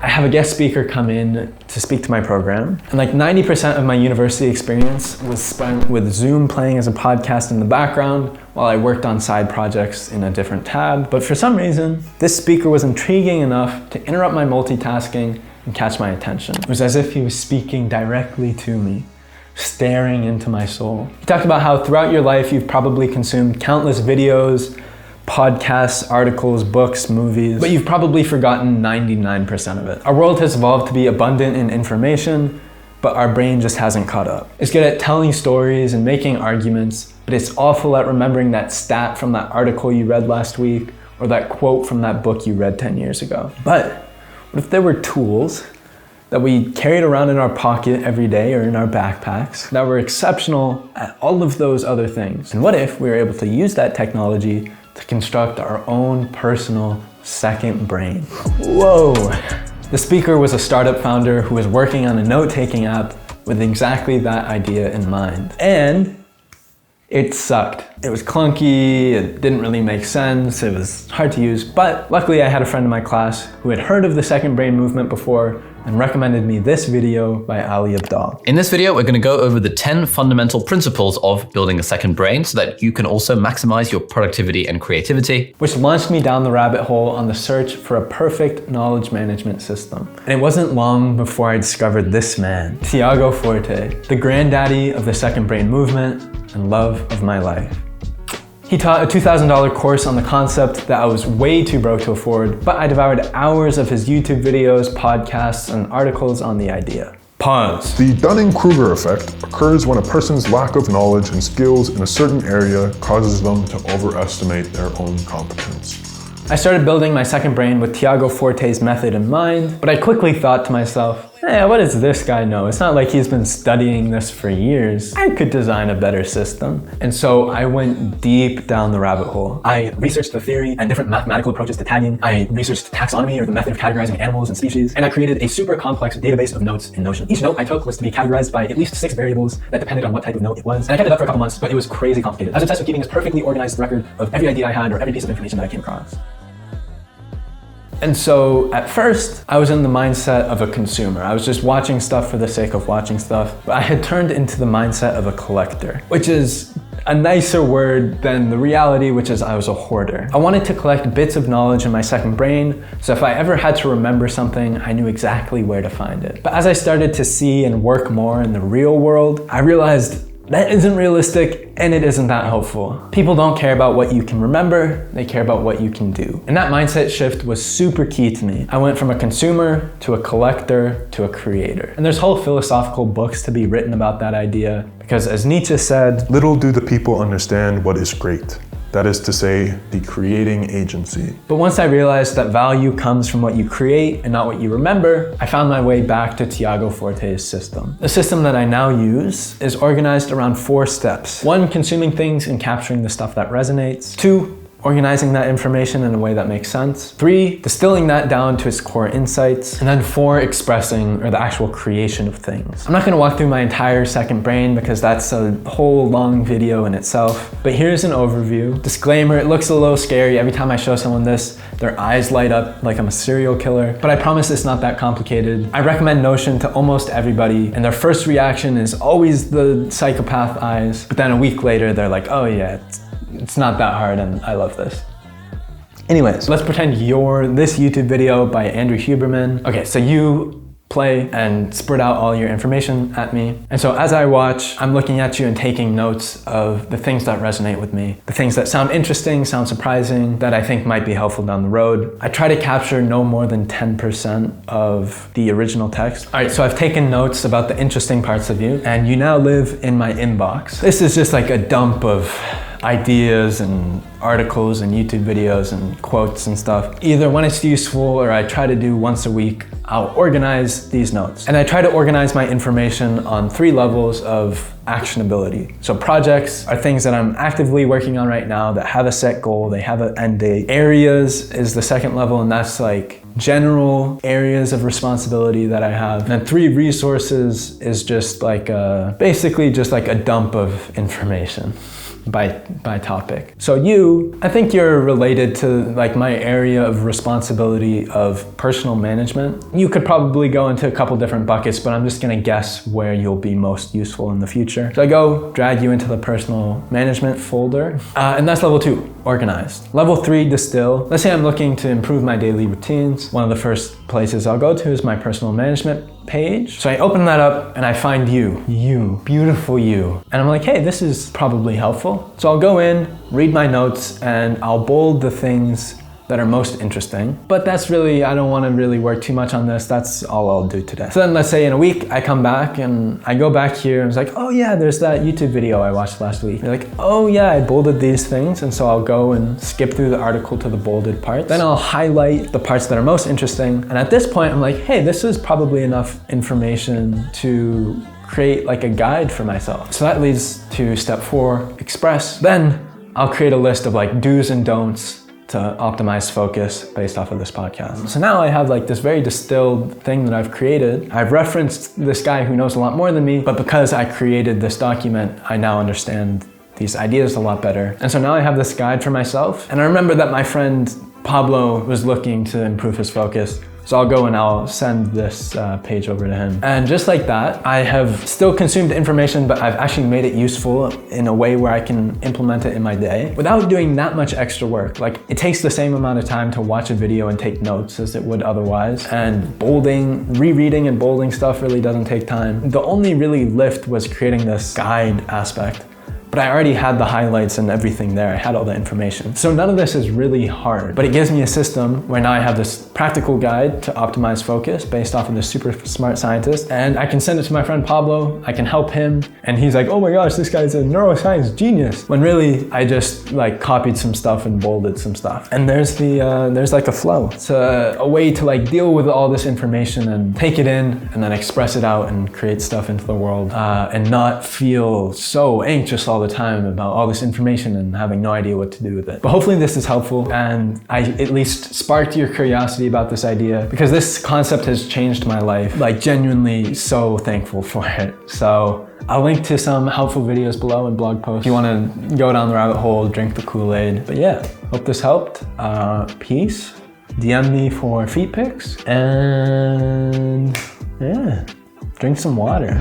I have a guest speaker come in to speak to my program. And like 90% of my university experience was spent with Zoom playing as a podcast in the background while I worked on side projects in a different tab. But for some reason, this speaker was intriguing enough to interrupt my multitasking and catch my attention. It was as if he was speaking directly to me, staring into my soul. He talked about how throughout your life, you've probably consumed countless videos, podcasts, articles, books, movies, but you've probably forgotten 99% of it. Our world has evolved to be abundant in information, but our brain just hasn't caught up. It's good at telling stories and making arguments, but it's awful at remembering that stat from that article you read last week or that quote from that book you read 10 years ago. But what if there were tools that we carried around in our pocket every day or in our backpacks that were exceptional at all of those other things? And what if we were able to use that technology to construct our own personal second brain? Whoa! The speaker was a startup founder who was working on a note-taking app with exactly that idea in mind. And it sucked. It was clunky, it didn't really make sense, it was hard to use, but luckily I had a friend in my class who had heard of the second brain movement before and recommended me this video by Ali Abdaal. In this video, we're going to go over the 10 fundamental principles of building a second brain so that you can also maximize your productivity and creativity. Which launched me down the rabbit hole on the search for a perfect knowledge management system. And it wasn't long before I discovered this man, Tiago Forte, the granddaddy of the second brain movement and love of my life. He taught a $2,000 course on the concept that I was way too broke to afford, but I devoured hours of his YouTube videos, podcasts, and articles on the idea. Pause. The Dunning-Kruger effect occurs when a person's lack of knowledge and skills in a certain area causes them to overestimate their own competence. I started building my second brain with Tiago Forte's method in mind, but I quickly thought to myself, what does this guy know? It's not like he's been studying this for years. I could design a better system. And so I went deep down the rabbit hole. I researched the theory and different mathematical approaches to tagging. I researched taxonomy, or the method of categorizing animals and species. And I created a super complex database of notes in Notion. Each note I took was to be categorized by at least 6 variables that depended on what type of note it was. And I kept it up for a couple months, but it was crazy complicated. I was obsessed with keeping this perfectly organized record of every idea I had or every piece of information that I came across. And so at first, I was in the mindset of a consumer. I was just watching stuff for the sake of watching stuff. But I had turned into the mindset of a collector, which is a nicer word than the reality, which is I was a hoarder. I wanted to collect bits of knowledge in my second brain, so if I ever had to remember something, I knew exactly where to find it. But as I started to see and work more in the real world, I realized that isn't realistic and it isn't that helpful. People don't care about what you can remember, they care about what you can do. And that mindset shift was super key to me. I went from a consumer to a collector to a creator. And there's whole philosophical books to be written about that idea because, as Nietzsche said, little do the people understand what is great. That is to say, the creating agency. But once I realized that value comes from what you create and not what you remember, I found my way back to Tiago Forte's system. The system that I now use is organized around 4 steps. 1, consuming things and capturing the stuff that resonates. 2, organizing that information in a way that makes sense. 3, distilling that down to its core insights. And then 4, expressing, or the actual creation of things. I'm not gonna walk through my entire second brain because that's a whole long video in itself, but here's an overview. Disclaimer, it looks a little scary. Every time I show someone this, their eyes light up like I'm a serial killer, but I promise it's not that complicated. I recommend Notion to almost everybody, and their first reaction is always the psychopath eyes, but then a week later, they're like, oh yeah, it's not that hard and I love this. Anyways, let's pretend you're this YouTube video by Andrew Huberman. Okay, so you play and spurt out all your information at me. And so as I watch, I'm looking at you and taking notes of the things that resonate with me, the things that sound interesting, sound surprising, that I think might be helpful down the road. I try to capture no more than 10% of the original text. All right, so I've taken notes about the interesting parts of you, and you now live in my inbox. This is just like a dump of ideas and articles and YouTube videos and quotes and stuff. Either when it's useful or I try to do once a week, I'll organize these notes. And I try to organize my information on 3 levels of actionability. So projects are things that I'm actively working on right now that have a set goal, they have an end date. Areas is the second level, and that's like general areas of responsibility that I have. And then 3 resources is just like basically just like a dump of information. by topic. So I think you're related to like my area of responsibility of personal management. You could probably go into a couple different buckets, but I'm just gonna guess where you'll be most useful in the future. So I drag you into the personal management folder, and that's level 2, organized. Level 3, distill. Let's say I'm looking to improve my daily routines. One of the first places I'll go to is my personal management page. So I open that up and I find you, beautiful you. And I'm like, hey, this is probably helpful. So I'll go in, read my notes, and I'll bold the things that are most interesting. But that's really, I don't want to really work too much on this. That's all I'll do today. So then let's say in a week, I come back and I go back here and it's like, oh yeah, there's that YouTube video I watched last week. You're like, oh yeah, I bolded these things. And so I'll go and skip through the article to the bolded parts. Then I'll highlight the parts that are most interesting. And at this point, I'm like, hey, this is probably enough information to create like a guide for myself. So that leads to step 4, express. Then I'll create a list of like do's and don'ts to optimize focus based off of this podcast. So now I have like this very distilled thing that I've created. I've referenced this guy who knows a lot more than me, but because I created this document, I now understand these ideas a lot better. And so now I have this guide for myself. And I remember that my friend Pablo was looking to improve his focus. So I'll go and I'll send this page over to him. And just like that, I have still consumed information, but I've actually made it useful in a way where I can implement it in my day without doing that much extra work. Like it takes the same amount of time to watch a video and take notes as it would otherwise. And rereading and bolding stuff really doesn't take time. The only really lift was creating this guide aspect. But I already had the highlights and everything there. I had all the information. So none of this is really hard, but it gives me a system where now I have this practical guide to optimize focus based off of this super smart scientist. And I can send it to my friend Pablo. I can help him. And he's like, oh my gosh, this guy's a neuroscience genius. When really I just like copied some stuff and bolded some stuff. And there's like a flow. It's a way to like deal with all this information and take it in and then express it out and create stuff into the world and not feel so anxious all the time about all this information and having no idea what to do with it. But hopefully this is helpful and I at least sparked your curiosity about this idea because this concept has changed my life. Like genuinely so thankful for it. So I'll link to some helpful videos below and blog posts if you want to go down the rabbit hole, drink the Kool-Aid. But yeah, hope this helped. Peace. DM me for feet pics and yeah, drink some water.